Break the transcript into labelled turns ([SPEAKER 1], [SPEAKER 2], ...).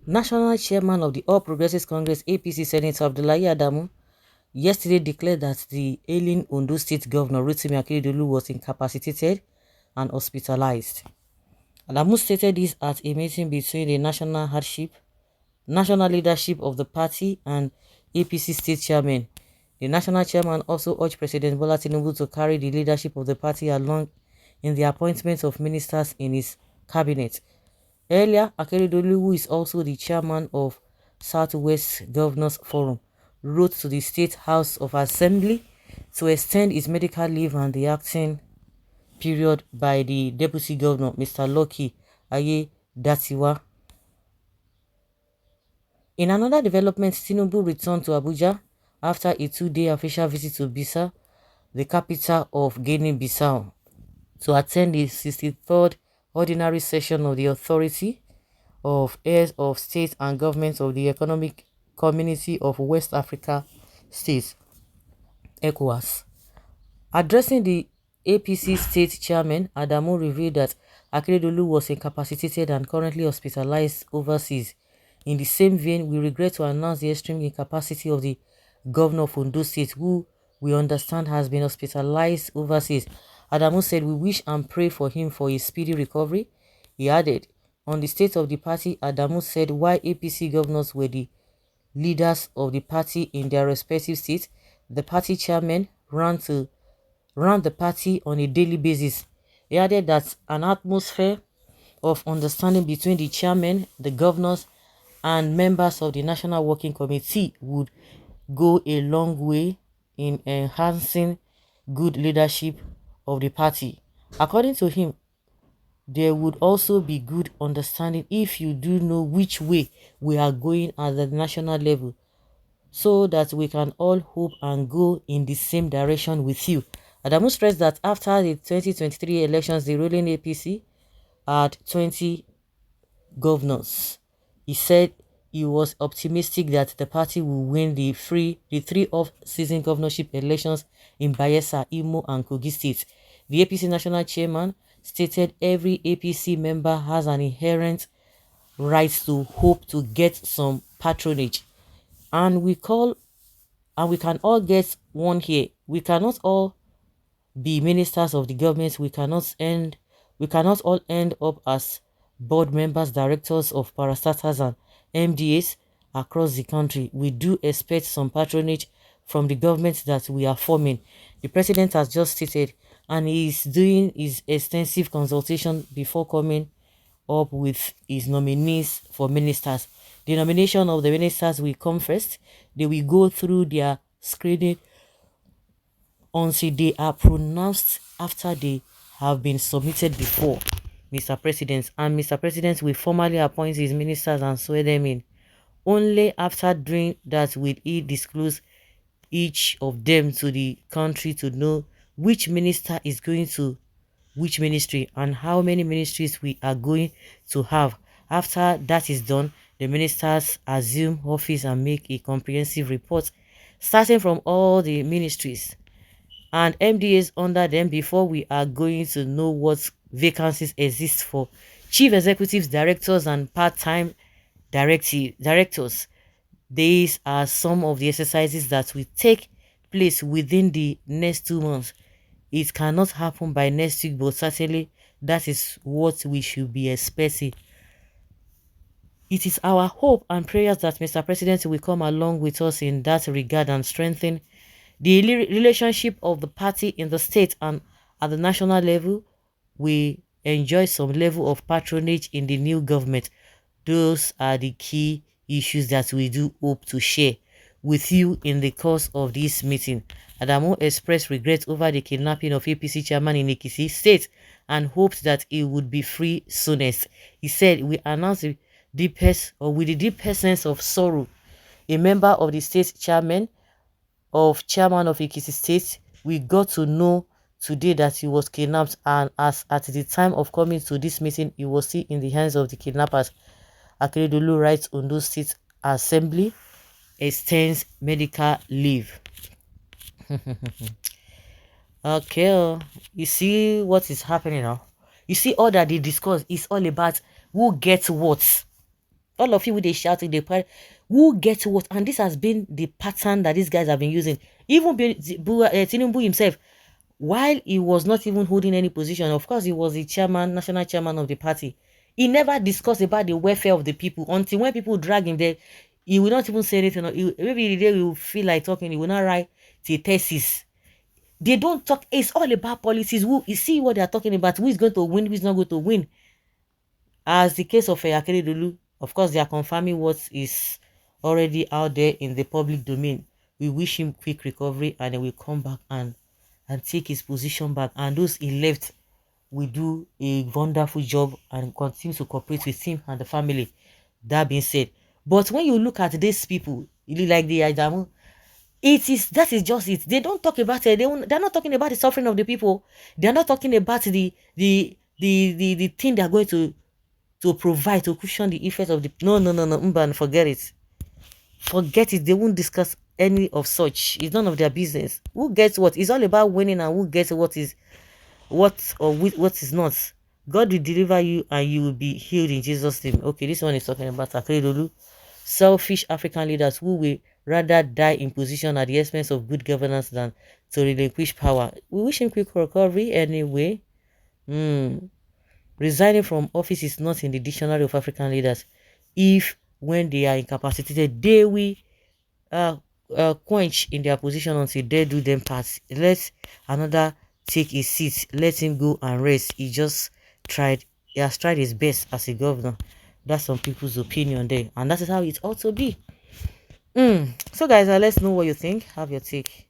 [SPEAKER 1] National Chairman of the All Progressives Congress APC Senator Abdullahi Adamu yesterday declared that the ailing Ondo State Governor Rotimi Akeredolu was incapacitated and hospitalized. Adamu stated this at a meeting between the national leadership of the party and APC State Chairman. The national chairman also urged President Bola Tinubu to carry the leadership of the party along in the appointment of ministers in his cabinet. Earlier, Akeredolu, who is also the chairman of Southwest Governors Forum, wrote to the State House of Assembly to extend his medical leave and the acting period by the Deputy Governor, Mr. Lucky Aiyedatiwa. In another development, Tinubu returned to Abuja after a 2-day official visit to Bissau, the capital of Guinea-Bissau, to attend the 63rd ordinary session of the Authority of Heirs of State and Governments of the Economic Community of West Africa States, ECOWAS. Addressing the APC State Chairman, Adamu revealed that Akeredolu was incapacitated and currently hospitalized overseas. In the same vein, we regret to announce the extreme incapacity of the Governor of Ondo State, who we understand has been hospitalized overseas. Adamu said, "We wish and pray for him for a speedy recovery." He added, on the state of the party, Adamu said while APC governors were the leaders of the party in their respective states, the party chairman ran the party on a daily basis. He added that an atmosphere of understanding between the chairman, the governors, and members of the National Working Committee would go a long way in enhancing good leadership of the party. According to him, there would also be good understanding if you do know which way we are going at the national level, so that we can all hope and go in the same direction with you. Adamu stressed that after the 2023 elections, the ruling APC had 20 governors. He said he was optimistic that the party will win the three off-season governorship elections in Bayelsa, Imo, and Kogi states. The APC national chairman stated every APC member has an inherent right to hope to get some patronage, and we can all get one here. We cannot all be ministers of the government. We cannot all end up as board members, directors of parastatals and MDAs across the country. We do expect some patronage from the government that we are forming. The president has just stated, and he is doing his extensive consultation before coming up with his nominees for ministers. The nomination of the ministers will come first. They will go through their screening until they are pronounced after they have been submitted before Mr. President, and Mr. President will formally appoint his ministers and swear them in. Only after doing that will he disclose each of them to the country to know which minister is going to which ministry and how many ministries we are going to have. After that is done, the ministers assume office and make a comprehensive report starting from all the ministries and MDAs under them before we are going to know what vacancies exist for chief executives, directors, and part-time directors. These are some of the exercises that will take place within the next 2 months. It cannot happen by next week, but certainly that is what we should be expecting. It is our hope and prayers that Mr. President will come along with us in that regard and strengthen the relationship of the party in the state and at the national level. We enjoy some level of patronage in the new government. Those are the key issues that we do hope to share with you in the course of this meeting. Adamu expressed regret over the kidnapping of APC chairman in Ekiti State and hoped that he would be free soonest. He said, "We announce with the deepest sense of sorrow, a member of the state chairman of Ekiti State, we got to know today that he was kidnapped, and as at the time of coming to this meeting, he was still in the hands of the kidnappers." Akeredolu writes Ondo State Assembly extends medical leave. Okay, you see what is happening now? You see all that they discuss is all about who gets what all of you with they shouting, they cry, who gets what? And this has been the pattern that these guys have been using. Even Tinubu himself, while he was not even holding any position, of course, he was the chairman, national chairman of the party. He never discussed about the welfare of the people until when people drag him there. He will not even say anything. Maybe the day he will feel like talking, he will not write the thesis. They don't talk. It's all about policies. Who you see what they are talking about? Who is going to win? Who is not going to win? As the case of Akeredolu, of course, they are confirming what is already out there in the public domain. We wish him quick recovery, and he will come back and take his position back. And those he left will do a wonderful job and continue to cooperate with him and the family. That being said, but when you look at these people, you look like the Adamu. That is just it. They don't talk about it. They're not talking about the suffering of the people. They're not talking about the thing they're going to provide to cushion the effect of the no, Mban, forget it. Forget it. They won't discuss any of such. It's none of their business. Who gets what? It's all about winning, and who gets what is what or what is not. God will deliver you and you will be healed in Jesus' name. Okay, this one is talking about Akeredolu. Selfish African leaders who will rather die in position at the expense of good governance than to relinquish power. We wish him quick recovery anyway. Resigning from office is not in the dictionary of African leaders. If when they are incapacitated, they will quench in their position until they do them part. Let another take his seat. Let him go and rest. He has tried his best as a governor. That's some people's opinion there, and that is how it ought to be. So guys, let's know what you think. Have your take.